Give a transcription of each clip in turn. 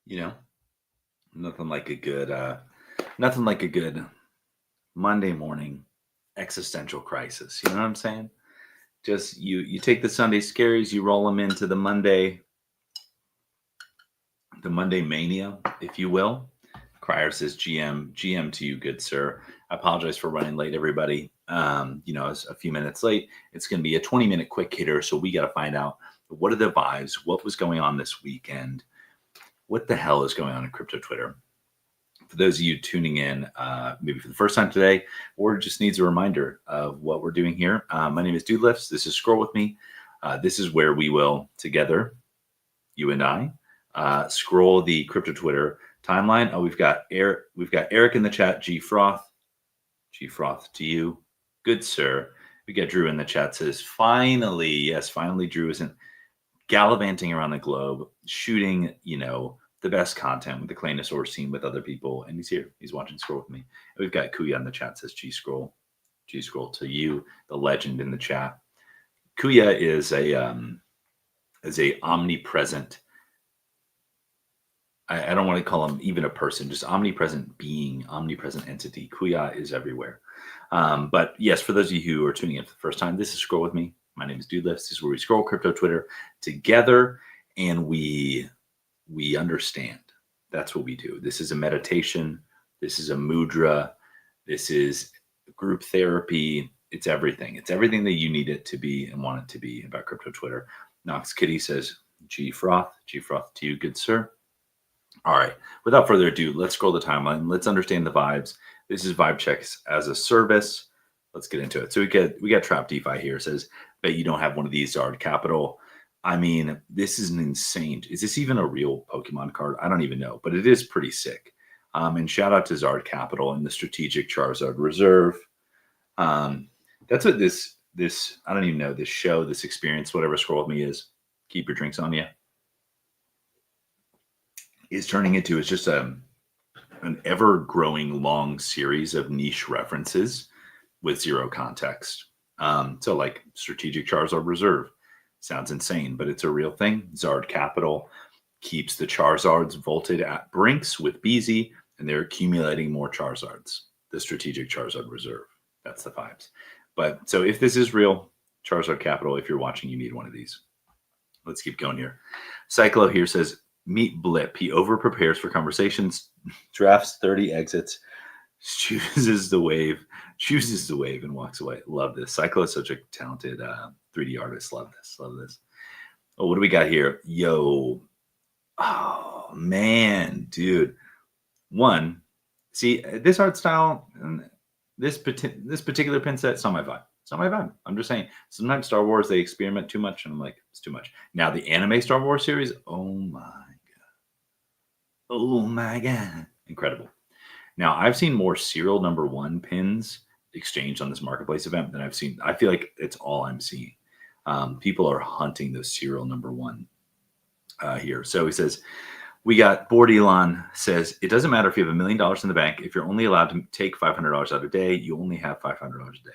You know, nothing like a good, nothing like a good Monday morning existential crisis. You know what I'm saying? Just you take the Sunday scaries, you roll them into the Monday mania, if you will. Crier says, GM to you, good sir. I apologize for running late, everybody. It's a few minutes late. It's going to be a 20-minute quick hitter, so we got to find out what are the vibes, what was going on this weekend, what the hell is going on in crypto Twitter. For those of you tuning in, maybe for the first time today, or just needs a reminder of what we're doing here. My name is Dude Lifts. This is Scroll With Me. This is where we will together, you and I, scroll the crypto Twitter timeline. Oh, we've got Eric in the chat. G Froth to you, good sir. We got Drew in the chat. Says finally, yes, finally, Drew isn't gallivanting around the globe, shooting, the best content with the Claynosaurus team with other people, and he's here. He's watching Scroll With Me. And we've got Kuya in the chat. Says G Scroll to you, the legend in the chat. Kuya is a omnipresent. I don't want to call him even a person, just omnipresent being, omnipresent entity. Kuya is everywhere. But yes, for those of you who are tuning in for the first time, this is Scroll With Me. My name is Dude Lifts. This is where we scroll crypto Twitter together, and we understand. That's what we do. This is a meditation. This is a mudra. This is group therapy. It's everything. It's everything that you need it to be and want it to be about crypto Twitter. Knox Kitty says, G Froth to you, good sir. All right. Without further ado, let's scroll the timeline. Let's understand the vibes. This is Vibe Checks as a service. Let's get into it. So we got Trap DeFi here. It says, bet you don't have one of these, Zard Capital. I mean, this is an insane. Is this even a real Pokemon card? I don't even know, but it is pretty sick. And shout out to Zard Capital and the Strategic Charizard Reserve. That's what this I don't even know, this show, this experience, whatever Scroll With Me is. Keep your drinks on you. Is turning into is just an ever-growing long series of niche references with zero context. So like Strategic Charizard Reserve sounds insane, but it's a real thing. Zard Capital keeps the Charizards vaulted at Brinks with BZ, and they're accumulating more Charizards. The Strategic Charizard Reserve. That's the vibes. But so if this is real, Charizard Capital, if you're watching, you need one of these. Let's keep going here. Cyclo here says, meet Blip. He over prepares for conversations, drafts 30 exits, chooses the wave, and walks away. Love this. Cyclo is such a talented 3D artist. Love this. Oh, what do we got here? Yo. Oh, man, dude. One, see, this art style, this particular pin set, it's not my vibe. It's not my vibe. I'm just saying, sometimes Star Wars, they experiment too much, and I'm like, it's too much. Now, the anime Star Wars series, oh my God. Incredible. Now, I've seen more serial number 1 pins exchanged on this marketplace event than I've seen. I feel like it's all I'm seeing. People are hunting those serial number 1 here. So he says, we got Board Elon says, it doesn't matter if you have $1 million in the bank. If you're only allowed to take $500 out a day, you only have $500 a day.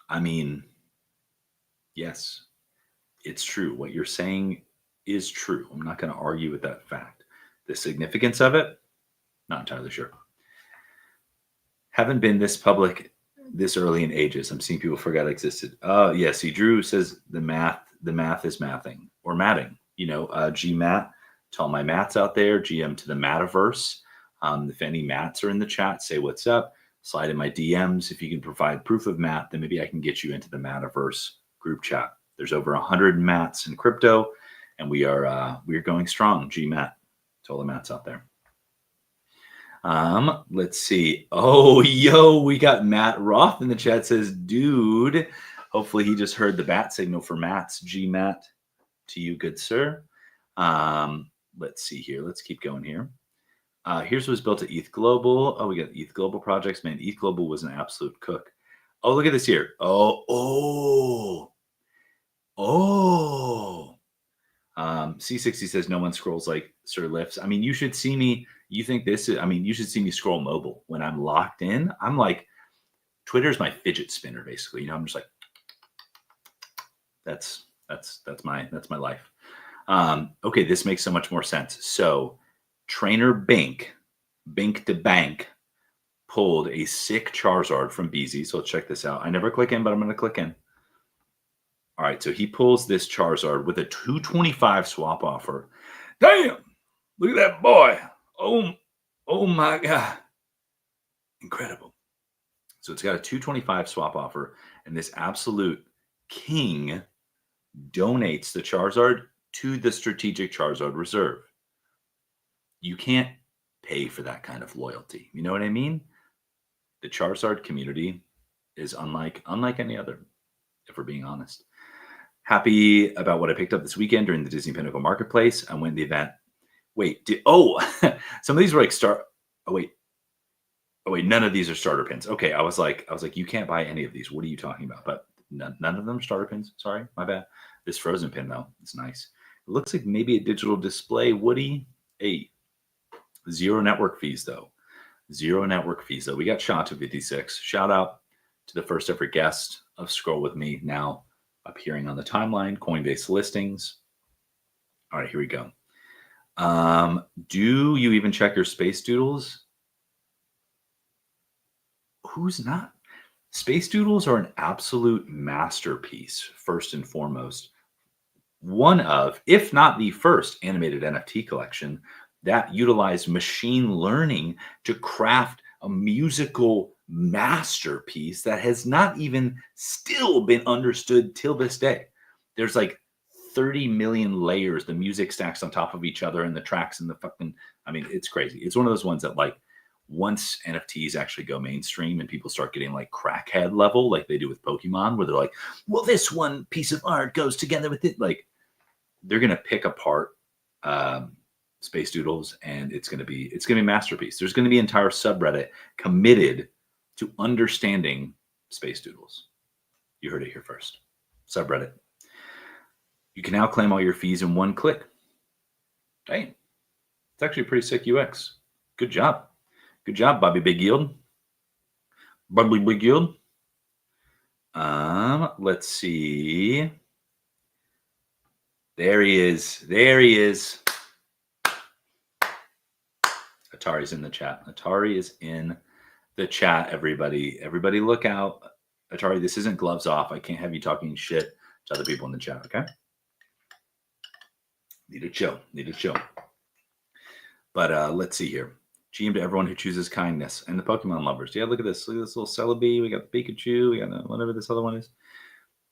I mean, yes, it's true. What you're saying is true. I'm not going to argue with that fact. The significance of it, not entirely sure. Haven't been this public this early in ages. I'm seeing people forget it existed. Oh, yeah. See, Drew says the math is mathing or matting. GMAT, to all my mats out there, GM to the Mataverse. If any mats are in the chat, say what's up. Slide in my DMs. If you can provide proof of mat, then maybe I can get you into the Mataverse group chat. There's over 100 mats in crypto, and we're going strong. GMAT to all the mats out there. Let's see. Oh, yo, we got Matt Roth in the chat. Says, dude, hopefully he just heard the bat signal for mats. GMAT to you, good sir. Let's see here. Let's keep going here. Here's what's built at ETH Global. Oh, we got ETH Global projects. Man, ETH Global was an absolute cook. Oh, look at this here. Oh. C60 says no one scrolls like Sir Lifts. I mean, you should see me. You think this is, you should see me scroll mobile. When I'm locked in, I'm like, Twitter's my fidget spinner, basically. I'm just like, that's my life. Okay, this makes so much more sense. So, trainer Bink to Bank, pulled a sick Charizard from BZ. So let's check this out. I never click in, but I'm going to click in. All right, so he pulls this Charizard with a 225 swap offer. Damn! Look at that boy. Oh my God. Incredible. So it's got a 225 swap offer, and this absolute king donates the Charizard to the strategic Charizard reserve. You can't pay for that kind of loyalty. You know what I mean? The Charizard community is unlike any other, if we're being honest. Happy about what I picked up this weekend during the Disney Pinnacle Marketplace. I went to the event. Wait, some of these were like none of these are starter pins. Okay, I was like, you can't buy any of these. What are you talking about? But none of them are starter pins. Sorry, my bad. This frozen pin though, it's nice. It looks like maybe a digital display. Woody, zero network fees though. Zero network fees though. We got shot to 56. Shout out to the first ever guest of Scroll With Me, now appearing on the timeline, Coinbase listings. All right, here we go. Do you even check your space doodles? Who's not? Space doodles are an absolute masterpiece, first and foremost. One of, if not the first, animated NFT collection that utilized machine learning to craft a musical masterpiece that has not even still been understood till this day. There's like 30 million layers. The music stacks on top of each other and the tracks and I mean, it's crazy. It's one of those ones that like once NFTs actually go mainstream and people start getting like crackhead level, like they do with Pokemon, where they're like, well, this one piece of art goes together with it. Like they're going to pick apart space doodles and it's going to be a masterpiece. There's going to be an entire subreddit committed to understanding space doodles. You heard it here first. Subreddit. You can now claim all your fees in one click. Dang. It's actually a pretty sick UX. Good job. Good job, Bobby Big Yield. Bobby Big Yield. Let's see. There he is. There he is. Atari's in the chat. Atari is in the chat, everybody. Everybody look out. Atari, this isn't gloves off. I can't have you talking shit to other people in the chat, okay? Need to chill. Need to chill. But let's see here. GM to everyone who chooses kindness and the Pokemon lovers. Yeah, look at this. Look at this little Celebi. We got the Pikachu. We got whatever this other one is.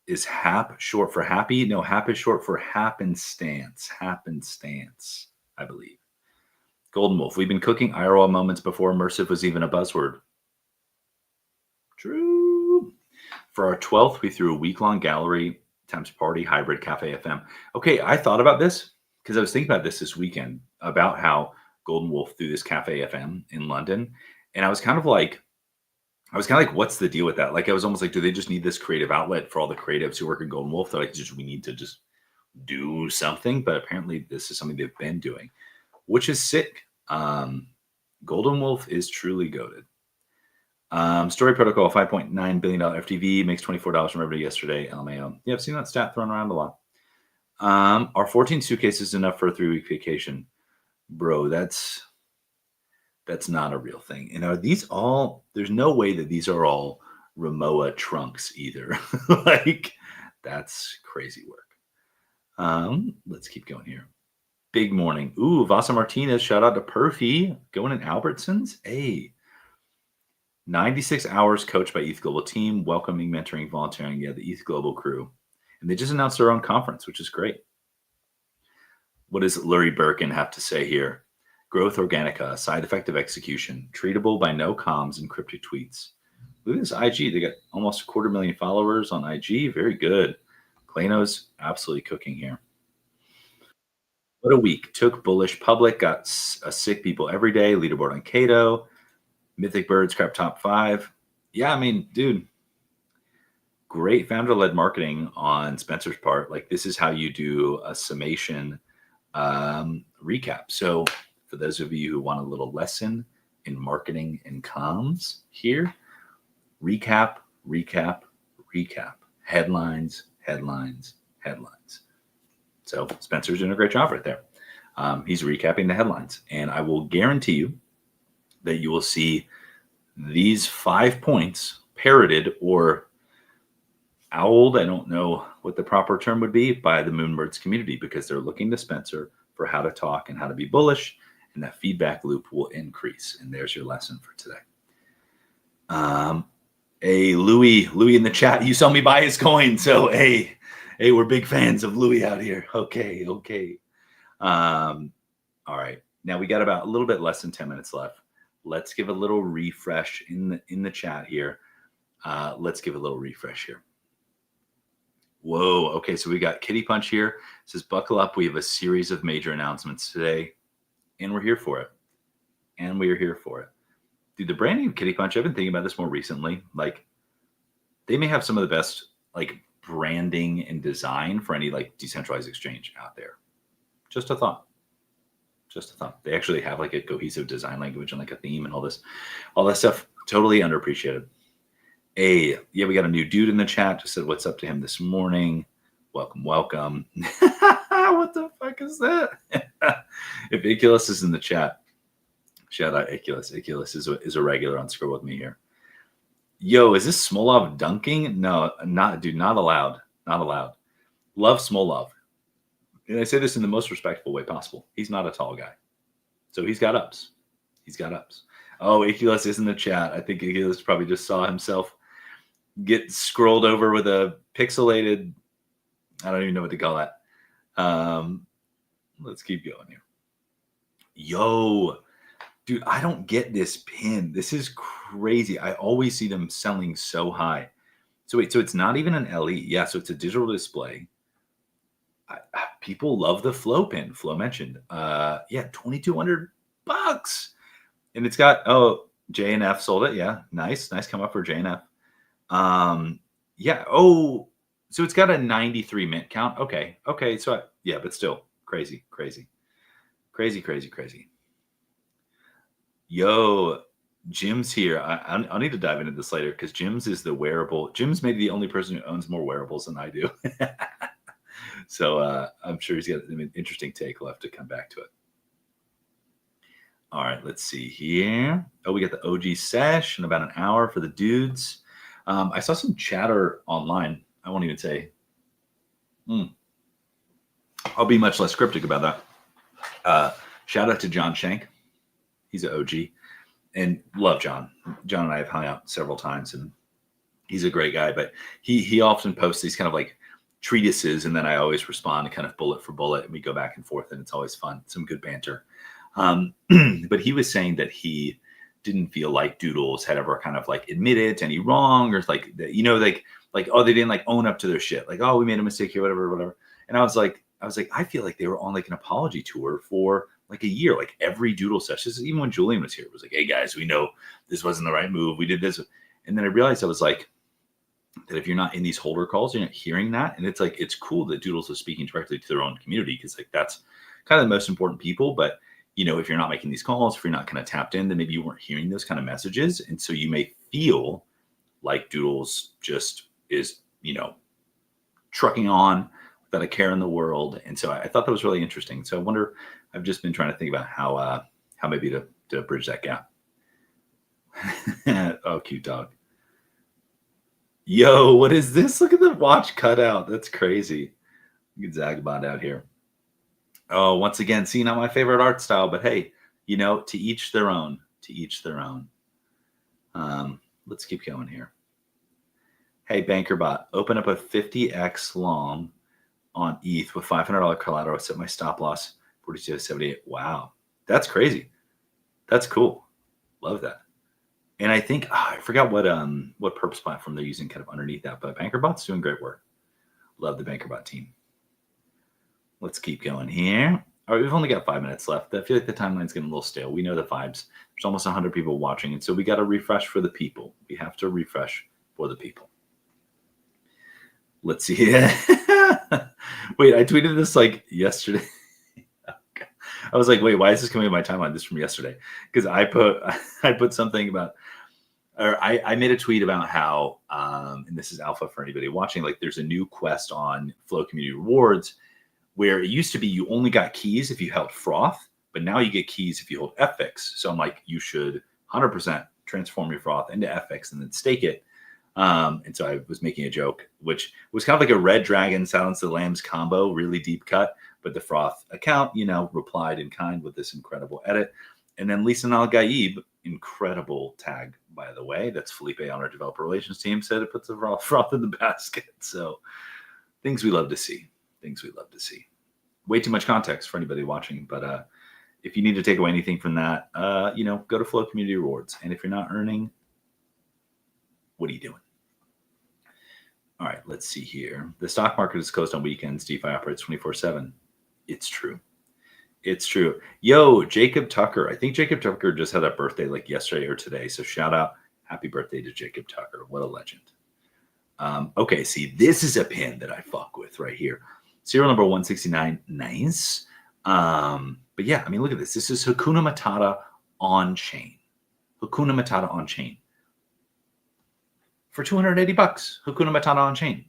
Is Hap short for happy? No, Hap is short for happenstance. Happenstance, I believe. Golden Wolf. We've been cooking IRL moments before immersive was even a buzzword. True. For our 12th, we threw a week-long gallery times party hybrid Cafe FM. Okay, I thought about this because I was thinking about this weekend about how Golden Wolf threw this Cafe FM in London. And I was kind of like, what's the deal with that? Like, I was almost like, do they just need this creative outlet for all the creatives who work at Golden Wolf? They're like, we need to just do something. But apparently this is something they've been doing, which is sick. Golden Wolf is truly goated. Story Protocol, $5.9 billion FTV, makes $24 from revenue yesterday. LMAO. Yeah, I've seen that stat thrown around a lot. Are 14 suitcases enough for a 3-week vacation? Bro, that's not a real thing. And are these all, there's no way that these are all Rimowa trunks either. Like, that's crazy work. Let's keep going here. Big morning. Ooh, Vasa Martinez, shout out to Perfy, going in Albertsons. Hey. 96 hours coached by ETH Global team, welcoming, mentoring, volunteering. Yeah, the ETH Global crew. And they just announced their own conference, which is great. What does Lurie Birkin have to say here? Growth Organica, side effect of execution, treatable by no comms and cryptic tweets. Look at this IG. They got almost 250,000 followers on IG. Very good. Klano's absolutely cooking here. What a week. Took bullish public, got sick people every day, leaderboard on Cato. Mythic Birds crept top 5. Yeah, I mean, dude, great founder-led marketing on Spencer's part. Like, this is how you do a summation recap. So for those of you who want a little lesson in marketing and comms here, recap, recap, recap. Headlines, headlines, headlines. So Spencer's doing a great job right there. He's recapping the headlines, and I will guarantee you that you will see these 5 points parroted or owled. I don't know what the proper term would be by the Moonbirds community, because they're looking to Spencer for how to talk and how to be bullish, and that feedback loop will increase. And there's your lesson for today. Hey, Louis in the chat, you saw me buy his coin. So, hey, we're big fans of Louis out here. Okay. All right. Now we got about a little bit less than 10 minutes left. Let's give a little refresh in the chat here. Let's give a little refresh here. Whoa. Okay. So we got Kitty Punch here. It says, buckle up. We have a series of major announcements today, and we're here for it. Dude, the branding of Kitty Punch, I've been thinking about this more recently. Like, they may have some of the best like branding and design for any like decentralized exchange out there. Just a thought. They actually have like a cohesive design language and like a theme and all that stuff. Totally underappreciated. Yeah, we got a new dude in the chat. Just said what's up to him this morning. Welcome. What the fuck is that? If Iculus is in the chat, shout out Iculus. Iculus is a regular on Scroll with me here. Yo, is this Smolov dunking? No, not allowed. Love Smolov. And I say this in the most respectful way possible. He's not a tall guy. So he's got ups. Oh, Iculus is in the chat. I think Iculus probably just saw himself get scrolled over with a pixelated, I don't even know what to call that. Let's keep going here. Yo, dude, I don't get this pin. This is crazy. I always see them selling so high. So wait, so it's not even an LE. Yeah, so it's a digital display. People love the Flow pin. Flow mentioned. Yeah, $2,200. And it's got, JNF sold it. Yeah, nice come up for JNF. Yeah. Oh, so it's got a 93 mint count. Okay. So yeah, but still crazy. Yo, Jim's here. I'll need to dive into this later, because Jim's is the wearable. Jim's maybe the only person who owns more wearables than I do. So I'm sure he's got an interesting take. We'll have to come back to it. All right, let's see here. Oh, we got the OG sesh in about an hour for the dudes. I saw some chatter online. I won't even say. I'll be much less cryptic about that. Shout out to John Shank. He's an OG, and love John. John and I have hung out several times, and he's a great guy. But he often posts these kind of like treatises, and then I always respond kind of bullet for bullet, and we go back and forth, and it's always fun. Some good banter. But he was saying that he didn't feel like Doodles had ever kind of like admitted to any wrong, or like, like, oh, they didn't like own up to their shit. Like, oh, we made a mistake here, whatever. And I was like, I feel like they were on like an apology tour for like a year. Like every Doodle session, even when Julian was here, it was like, hey guys, we know this wasn't the right move. We did this. And then I realized I was like, that if you're not in these holder calls, you're not hearing that. And it's like, it's cool that Doodles is speaking directly to their own community, because like that's kind of the most important people. But if you're not making these calls, if you're not kind of tapped in, then maybe you weren't hearing those kind of messages. And so you may feel like Doodles just is, trucking on without a care in the world. And so I thought that was really interesting. So I wonder, I've just been trying to think about how maybe to bridge that gap. Oh, cute dog. Yo, what is this? Look at the watch cutout. That's crazy. Look at Zagabond out here. Oh, once again, see, not my favorite art style, but hey, to each their own. Let's keep going here. Hey, BankerBot, open up a 50x long on ETH with $500 collateral. Set my stop loss 42.78. Wow, that's crazy. That's cool. Love that. And I think I forgot what purpose platform they're using kind of underneath that, but BankerBot's doing great work. Love the BankerBot team. Let's keep going here. All right, we've only got 5 minutes left. I feel like the timeline's getting a little stale. We know the vibes. There's almost 100 people watching, and so we got to refresh for the people. We have to refresh for the people. Let's see. Wait, I tweeted this like yesterday. I was like, wait, why is this coming in my timeline? This is from yesterday, because I put something about, or I made a tweet about how, and this is alpha for anybody watching, like there's a new quest on Flow Community Rewards where it used to be you only got keys if you held froth, but now you get keys if you hold FX. So I'm like, you should 100% transform your froth into FX and then stake it. And so I was making a joke, which was kind of like a Red Dragon Silence of the Lambs combo, really deep cut. But the froth account, replied in kind with this incredible edit. And then Lisa Al Gaib, incredible tag, by the way. That's Felipe on our developer relations team, said it puts the froth in the basket. So things we love to see. Things we love to see. Way too much context for anybody watching, but if you need to take away anything from that, go to Flow Community Rewards. And if you're not earning, what are you doing? All right, let's see here. The stock market is closed on weekends. DeFi operates 24/7. It's true. It's true. Yo, Jacob Tucker. I think Jacob Tucker just had a birthday like yesterday or today. So shout out. Happy birthday to Jacob Tucker. What a legend. Okay, see, this is a pin that I fuck with right here. Serial number 169. Nice. But yeah, I mean, look at this. This is Hakuna Matata on chain. Hakuna Matata on chain. For $280, Hakuna Matata on chain.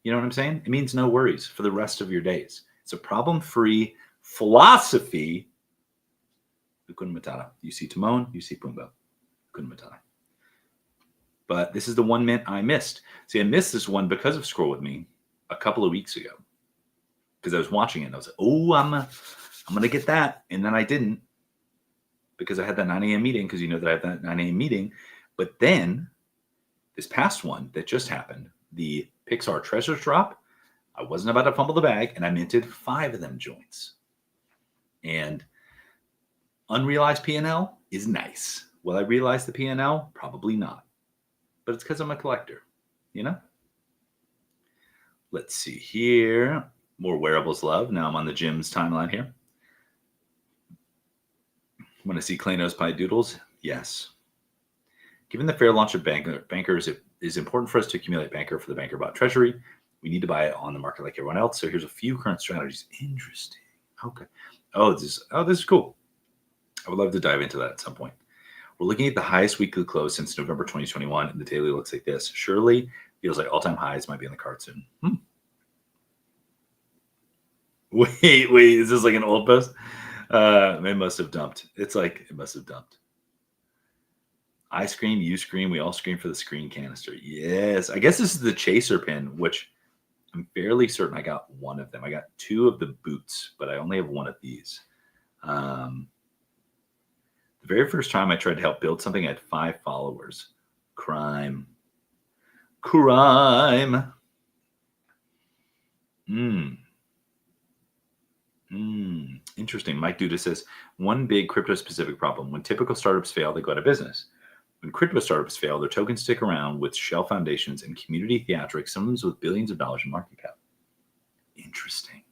You know what I'm saying? It means no worries for the rest of your days. It's a problem-free philosophy. Hakuna Matata. You see Timon, you see Pumbaa. Hakuna Matata. But this is the 1 mint I missed. See, I missed this one because of Scroll With Me a couple of weeks ago. Because I was watching it and I was like, oh, I'm going to get that. And then I didn't because I had that 9 a.m. meeting, because you know that I have that 9 a.m. meeting. But then this past one that just happened, the Pixar Treasures drop, I wasn't about to fumble the bag, and I minted 5 of them joints. And unrealized P&L is nice. Will I realize the P&L? Probably not. But it's because I'm a collector, Let's see here. More wearables love. Now I'm on the gym's timeline here. Want to see Klano's Pie Doodles? Yes. Given the fair launch of Bankers, it is important for us to accumulate Banker for the BankerBot treasury. We need to buy it on the market like everyone else. So here's a few current strategies. Interesting. Okay. Oh, this is cool. I would love to dive into that at some point. We're looking at the highest weekly close since November 2021, and the daily looks like this. Surely feels like all-time highs might be in the card soon. Wait, is this like an old post? It must have dumped. It's like it must have dumped. I scream, you scream, we all scream for the screen canister. Yes. I guess this is the chaser pin, which I'm fairly certain I got one of them. I got 2 of the boots, but I only have 1 of these. The very first time I tried to help build something, I had 5 followers. Crime. Interesting. Mike Duda says, one big crypto-specific problem. When typical startups fail, they go out of business. When crypto startups fail, their tokens stick around with shell foundations and community theatrics, sometimes with billions of dollars in market cap. Interesting.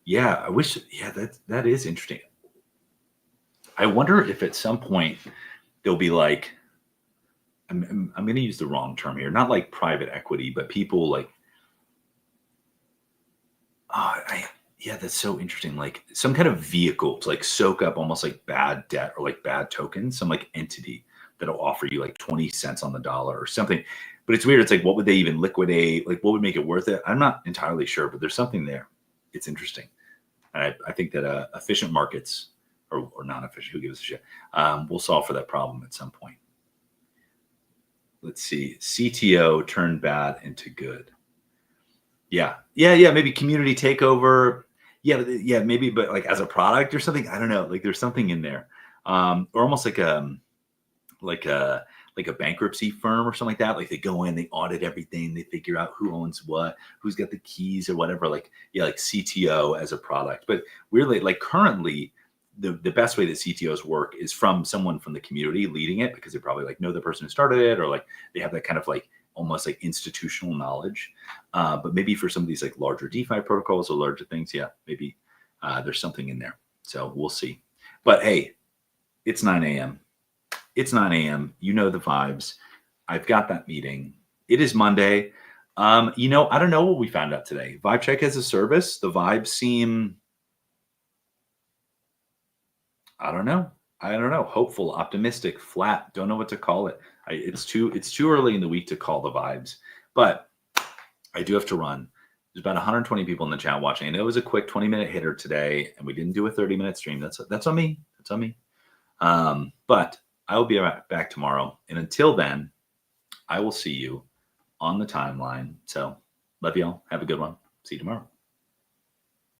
Yeah, I wish. Yeah, that is interesting. I wonder if at some point there'll be like, I'm going to use the wrong term here, not like private equity, but people like, yeah, that's so interesting. Like some kind of vehicle to like soak up almost like bad debt or like bad tokens, some like entity that'll offer you like 20 cents on the dollar or something. But it's weird. It's like, what would they even liquidate? Like, what would make it worth it? I'm not entirely sure, but there's something there. It's interesting. And I think that efficient markets or non-efficient, who gives a shit, will solve for that problem at some point. Let's see. CTO turned bad into good. Yeah. Maybe community takeover. Yeah, maybe, but like as a product or something, I don't know. Like there's something in there, or almost like a bankruptcy firm or something like that. Like they go in, they audit everything, they figure out who owns what, who's got the keys or whatever. Like CTO as a product. But weirdly, like currently, the best way that CTOs work is from someone from the community leading it, because they probably like know the person who started it, or like they have that kind of like almost like institutional knowledge. But maybe for some of these like larger DeFi protocols or larger things, yeah, maybe there's something in there. So we'll see. But hey, it's 9 a.m. It's 9 a.m. You know the vibes. I've got that meeting. It is Monday. I don't know what we found out today. Vibe check as a service. The vibes seem, I don't know. Hopeful, optimistic, flat. Don't know what to call it. It's too early in the week to call the vibes. But I do have to run. There's about 120 people in the chat watching, and it was a quick 20-minute hitter today, and we didn't do a 30-minute stream. That's on me. That's on me. But I will be back tomorrow, and until then, I will see you on the timeline. So love y'all. Have a good one. See you tomorrow.